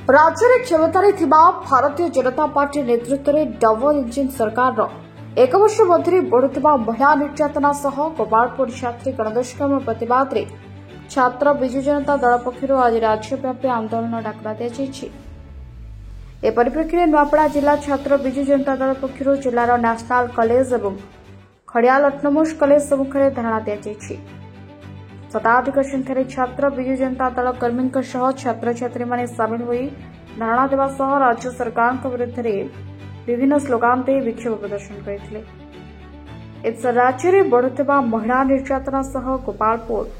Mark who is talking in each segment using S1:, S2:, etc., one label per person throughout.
S1: राज्य में क्षमतार भारतीय जनता पार्टी नेतृत्व में डबल इंजिन सरकार एक वर्ष मध्य बढ़ुवा महिला निर्यातना सह गोपालपुर छात्री गणदुष्कर्म प्रतिवाद में छात्र विजु जनता दल पक्षर आज राज्यव्यापी आंदोलन डाकरा दी। ए परिप्रेक्षी में नुआपड़ा जिला छात्र विजु जनता दल पक्षर जिलार नेशनल कॉलेज और खड़ियाल ऑटोनोमस कॉलेज सम्मुख में धारणा दी। शताधिक संख्यार छात्र विजु जनता दल कर्मी छात्र छात्री माने सामिल होई धारणा देवा सह राज्य सरकार विरुद्ध विभिन्न स्लोगान दे विक्षोभ प्रदर्शन करते। राज्य में बढ़ुवा महिला निर्यातना सह गोपालपुर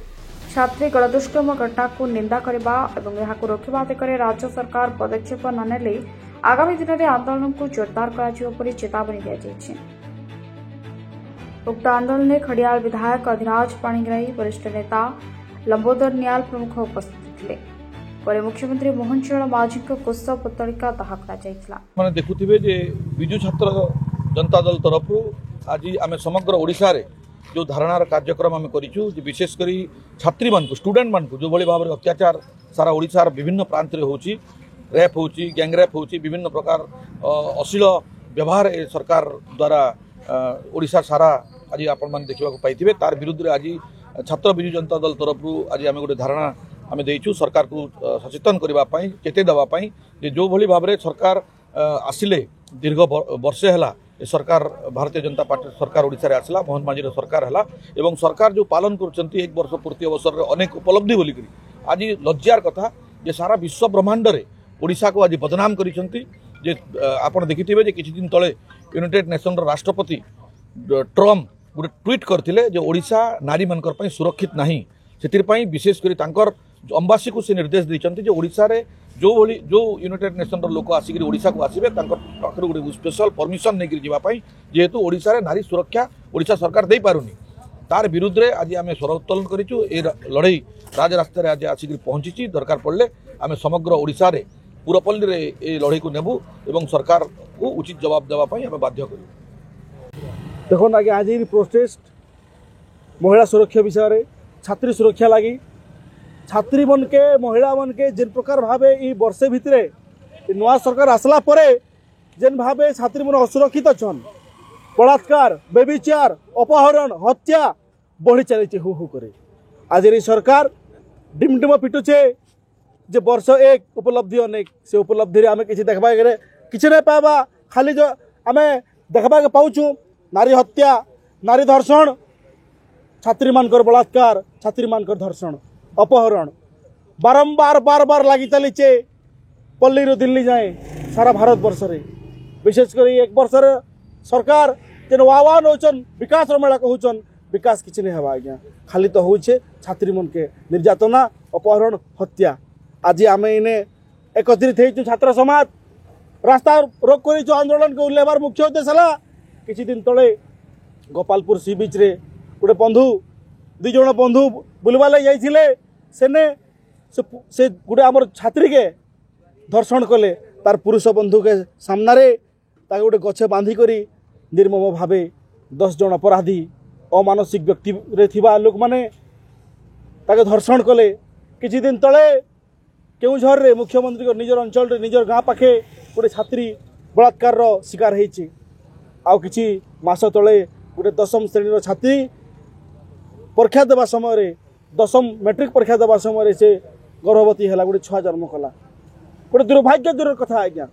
S1: छात्री गणदुष्कर्म घटना को निंदा करने और रोकवा दिगरे राज्य सरकार पदक्षेप ननेले आगामी दिन में आंदोलन को जोरदार कर चेतावनी दी। उक्त आंदोलन में खड़ियाल विधायक अधिराज पाणिग्राही, वरिष्ठ नेता लंबोदर नियाल प्रमुख उपस्थित थे। पर मुख्यमंत्री मोहन चरण माझी कुश पुतलिका दाह कर
S2: देखुवे विजु छात्र जनता दल तरफ आज आम समग्र ओडिशा रे जो धारणार कार्यक्रम आम करूँ विशेषकर छात्री मान स्टूडेंट मान जो भाई भाव में अत्याचार सारा ओडिशार विभिन्न प्रांत में होची, रेप होची, गैंगरेप होची, विभिन्न प्रकार अश्लील व्यवहार सरकार द्वारा ओडिशा सारा आज आपण मैंने देखा पाई तार विरुद्ध आज छात्र विजु जनता दल तरफ आज आम गोटे धारणा आम देचु सरकार को सचेतन करने चेते देवाई जो भली भाव में सरकार आसिले दीर्घ वर्षे है सरकार भारतीय जनता पार्टी सरकार ओडिशा रे आसला, मोहन माझी सरकार है एवं सरकार जो पालन कर एक वर्ष पूर्ति अवसर में अनेक उपलब्धि बोलिक आज लज्जार कथा जे सारा विश्व ब्रह्मांड में ओडिशा को आज बदनाम करिसेंती। जे आपण देखिथिबे जे किछि दिन तले यूनाइटेड नेशन राष्ट्रपति ट्रम्प गोटे ट्वीट करथिले जे ओडिशा नारी मानकर पई सुरक्षित नाही, सेतिर पई विशेष करी तांकर अंबासी को से निर्देश दैछंती जे ओडिशा रे जो यूनाइटेड नेशन लोक आसिक ओडिशा को आसबे पाखर गोटे स्पेशल परमिशन नहीं जीवा जेहेतु ओडिशा रे नारी सुरक्षा ओडिशा सरकार दे पारुनी तार विरुद्ध रे आज आम स्वर उत्तोलन करिछु। ए लड़ई राजरास्ता आज आसिक पहुंची दरकार पड़े आम समग्र ओडिशा रे पूरपल्ली रे ए लड़ई को नेबू एवं सरकार को उचित जवाब देवाई आम बाध्य करूँ।
S3: देखो आगे आज प्रोटेस्ट महिला सुरक्षा विषय छात्री सुरक्षा लगी छात्री मन के महिला मन के जिन प्रकार भावे ई वर्षे भितरे नुआ सरकार आसला परे जेन भावे छात्री मन असुरक्षित छन, बलात्कार, बेविचार, अपहरण, हत्या बढ़ी चली हु हु करे। आज सरकार डिमडिम पिटुचे जे वर्ष एक उपलब्धि अनेक से उपलब्धि आम कि देखा किसी नहीं पावा खाली जो आम देखा पाचु नारी हत्या, नारी धर्षण, छात्री मानकर बलात्कार, छात्री मानकर धर्षण, अपहरण बारंबार बार बार लगी चलीचे पल्ली रू दिल्ली जाए सारा भारत वर्ष रे विशेषकर एक वर्ष सरकार जेन वावा नौचन विकास मेला कहूचन विकास किसी नहीं हवा आज्ञा खाली तो होचे छात्री मन के निर्यातना, अपहरण, हत्या। आज आम इने एकत्रित हो छात्र समाज रास्ता रोक कर आंदोलन को लेवार मुख्य उद्देश्य है किसी दिन तले गोपालपुर सी बीच रे गोटे बंधु दुई जन बंधु बुलवा लगे जाने से गोटे आमर छात्री के धर्षण कले तार पुरुष बंधु के सामना रे गोटे गछे बांधिक निर्मम भावे 10 जन अपराधी अमानसिक व्यक्ति रे थिबा लोक माने ताके धर्षण कले। किछि दिन तले केउझर रे मुख्यमंत्री को निजर अंचल रे निजर गाँ पाखे गोटे छात्री बलात्कार शिकार होइछि। आउ किछि मास तले गोटे 10म श्रेणी छात्री परीक्षा देवा समय 10म मैट्रिक परीक्षा देवा समय से गर्भवती है गोटे छुआ जन्म कला गोटे दुर्भाग्य दूर कथा आज्ञा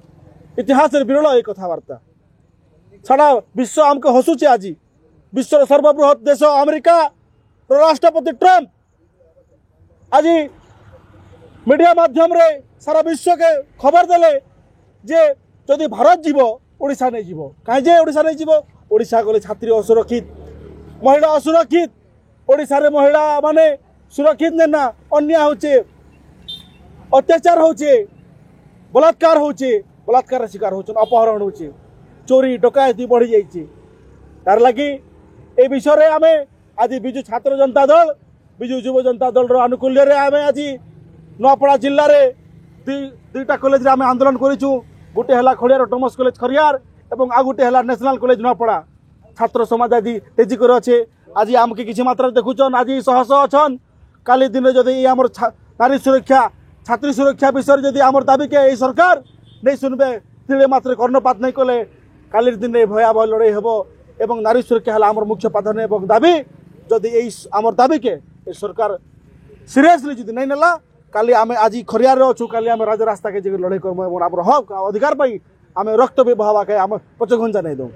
S3: इतिहास विरल ये कथबार्ता सारा विश्व आमको हसुचे। आज विश्व सर्वबृहत देश अमेरिका राष्ट्रपति ट्रम्प आज मीडिया माध्यम रे सारा विश्व के खबर देले जे जदि भारत जीव ओडिशा नहीं जीव कहीं ओडिशा नहीं जीव ओडिशा गले छात्री असुरक्षित, महिला असुरक्षित, ओडिशा रे महिला माने सुरक्षित नेना अन्याय होचे, अत्याचार होचे, बलात्कार होचे, बलात्कार शिकार होचन, अपहरण होचे, चोरी डकायती बढ़ी जाइए। तार लगी ए विषय रे आमे आज विजु छात्र जनता दल विजु युव जनता दल रो आनुकूल्य रे आमे आज नुआपड़ा जिल्ला रे दुईटा कॉलेज रे आमे आंदोलन करिछु। गोटे हला खड़ियार ऑटोनोमस कॉलेज खरियार एवं आ गोटे हला नेशनल कॉलेज नुआपड़ा। छात्र समाज आज तेजी कर अच्छे आज आमके किसी मात्रा देखुचन आज शह शह अच्छन काली दिन जदि आम नारी सुरक्षा छात्री सुरक्षा विषय जदि आमर दाबी के यही सरकार नहीं सुनबे तिले मात्र कर्णपात नहीं कले कालिर दिन भयावह लड़ाई हेबो एवं नारी सुरक्षा है आमर मुख्य प्राधान्य एवं दाबी जदि यही आमर दाबी के सरकार सीरियसली जदि नहीं नेला काली आमे आज खरियार अच्छु काली आमे राजरास्ता के जगह लड़ाई करमु एवं आमर हक अधिकार पाई आमे रक्त भी बहावा के आमे पचघंजा नहीं दो।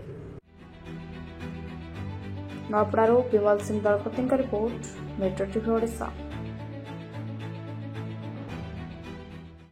S1: नवापड़ारू विमल Singh दलपति report metro TV Odisha.